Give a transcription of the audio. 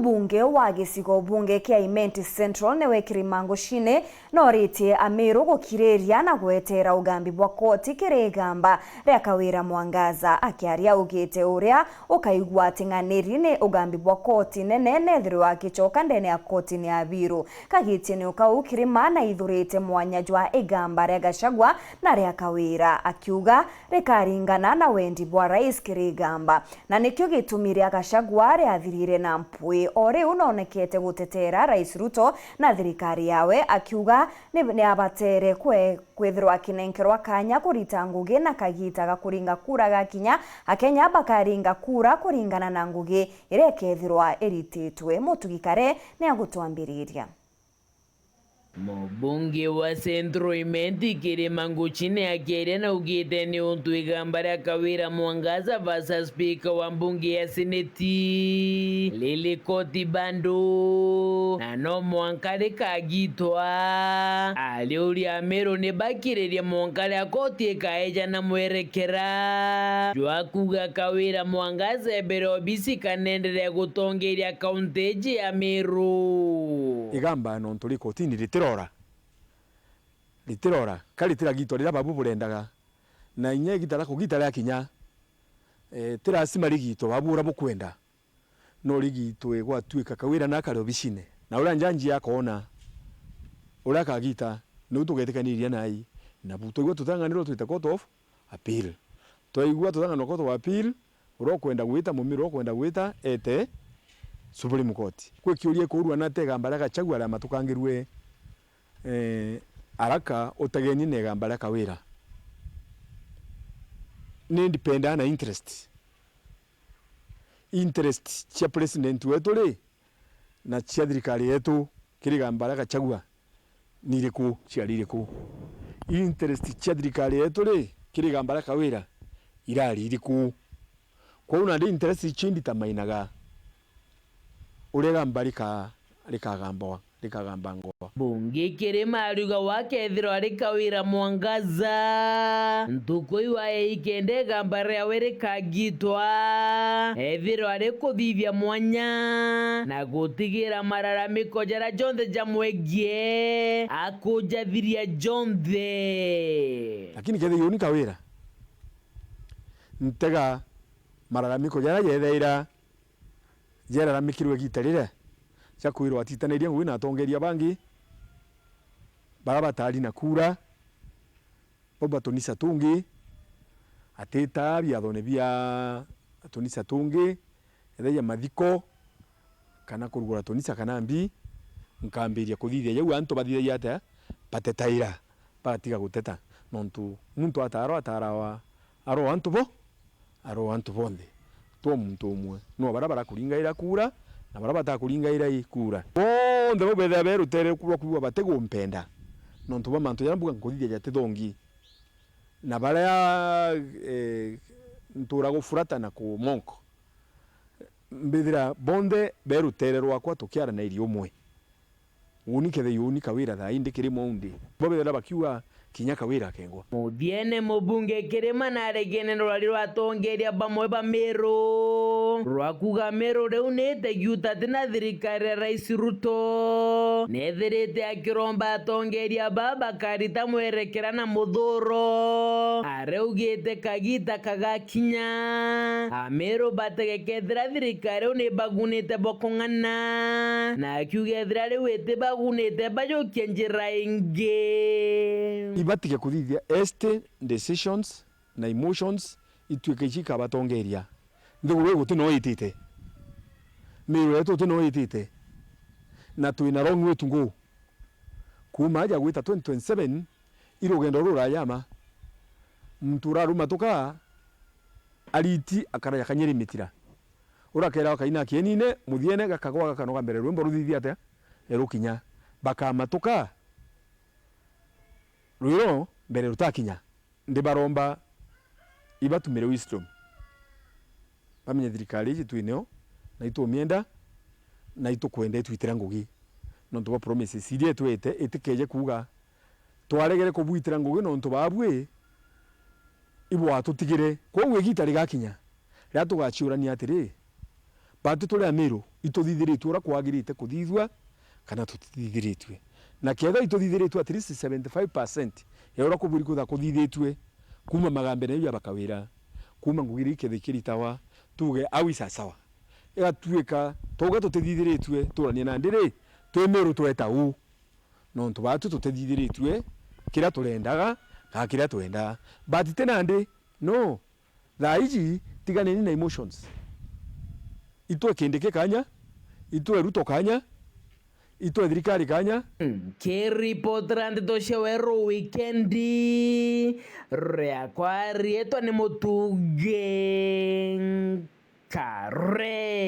Mubunge wa gicigo bunge kia Imenti Central newe Kirimango Shine noritie Amiru gukiriria na gwetera ugambi bwa koti kirigamba ria Kawira Mwangaza akiaria ugite uria ukaigwa ating'aniri ni ugambi bwa koti nene nethirwa gicoka ndene ya koti ni Abiru kagitie ni ukau Kirima na ithurite mwanya jwa igamba ria Gachagua na ria Kawira akiuga rikaringana na wendi bwa rais kirigamba na nikyo gitumiria Gachagua ria athirire na mpui ore unonekete gutetera rais Ruto na thirikari yawe akiuga ni abatere kwethirwa kinenkerwa kanya kurita ngugi na kagita gakuringa kura gakinya akenya bakaringa kura kuringana na ngugi ire kethirwa erititwe mutugikare ni agutwambiriria. Mubunge wa Central Imenti Kirimango Shine akiaria na ugite ni untu igamba ria Kawira Mwangaza versus Speaker wa mbunge ya Seneti lili koti bando na no mwankare kagitwa aliuri Amiru ni bakiriria mwankare koti kaeja na mwerekera jwa kuga Kawira Mwangaza ebere obisi kanenderea gutongeria kaunti ya Amiru igamba no nturi koti ni litirora kalitira gitwa rira babu burendaga na inye gitara kugitara kinya tira simari gitwa babura bukwenda no ligitwe gwatuika Kawira na kare obishine na ura njanji yakona ura kagita no tugetekaniria nai na buto igwa tutanganiro twita court of appeal to igwa tutangana court of appeal uro kwenda gwita mumiro kwenda gwita ete Supreme Court kwe kiurie kurwa na tegamba ria Gachagua ria matukangirwe araka utageni negamba ria Kawira ni independent na interest chia president wetu ri na chia thirikari yetu kirigamba ria Gachagua niriku ciaririku interest chia thirikari yetu ri kirigamba ria Kawira irari iriku kwa una ndi interest chindi tamainaga urega mbarika likagamba ngoa bunge Kirima aruga wakethirwa ari Kawira Mwangaza ntuko iwae ikende gamba ria were kagitwa ethirwa ari kuthithia mwanya na gutigira mararamiko jara jonthe jamwegie akujathiria jonthe lakini kethe yoni Kawira ntega mararamiko jara yetheira jera mikirwe gitarire cha kuirwa titaniria ngui na tongeria bangi baba tali na kura boba tonisa tungi ateta bia done bia tonisa tungi etheya mathiko kana kurugura tonisa kana mbi nkambiria kuthithia yau antu bathithia ate patetaira patiga guteta nontu muntu atarawa aro antu bonde to muntu umwe no barabara kuringaira kura na barabata kuringaira ikura bonde bo betha berutere kuba kuba batego mpenda nontu ba mantu yarambuga nkuthithia jate thongi na bara ntura gufurata na ku monko mbithira bonde berutere rwakwa tukiara na iri umwe unikethe yuni Kawira tha indi kirimo undi bo betha bakiwa kinya Kawira kengwa muthiene mubunge Kirima na regene rwari rwatongeria bamwe Bamiru rwakuga Miru riu nite yuta tina thirikari rais Ruto nethirite akiromba atongeria baba karita mwerekera na muthuro areugite kagita kagakinya Amiru bategekethira thirikari ni bagunite bokong'ana na akiuga thira riu ite bagunite bajokia njira ingi ibatige kuthithia decisions na emotions ituike ichika batongeria ndugwe gutino itite Miru yetu tino itite na tuina wrong way to go kuma aja gwita 2027 irugendo rurayama mtura ruma toka aliti akara yakanyeri mitira urakera wakaina kienine muthiene gakagwa gakanoga mbere rwimbo ruthithia ate erukinya baka matoka rwiro mbere rutakinya ndi baromba ibatumire wisdom bamenye thirikari iji twineo na itu mienda na itu kwende twitira ngugi no tuba promises irie twete itikeje kuga twaregere kubwitira ngugi no ntubabwe ibwa tutigire kwa wigita rigakinya ria tugachiurania atiri batu tuli Amiru ituthithiritwe ura kwagirite kuthithwa kana tutithithiritwe na ketha ituthithiritwe at least 75% ya ura kuburi kutha kuthithitwe kuma magambe na ya bakawira kuma ngugiri kethikiritawa tuge awi sasawa igatuika toga tutithithiritwe turanie na ndiri twemeru tweta u no ntubatu tutithithiritwe kira turendaga ka kira twenda but tena ndi no thaiji tiganeni na emotions itwe kindike kanya itwe Ruto kanya itwe thirikari kanya kiripotrandi toshewero weekendi reakwa rietwa ni mutuge kare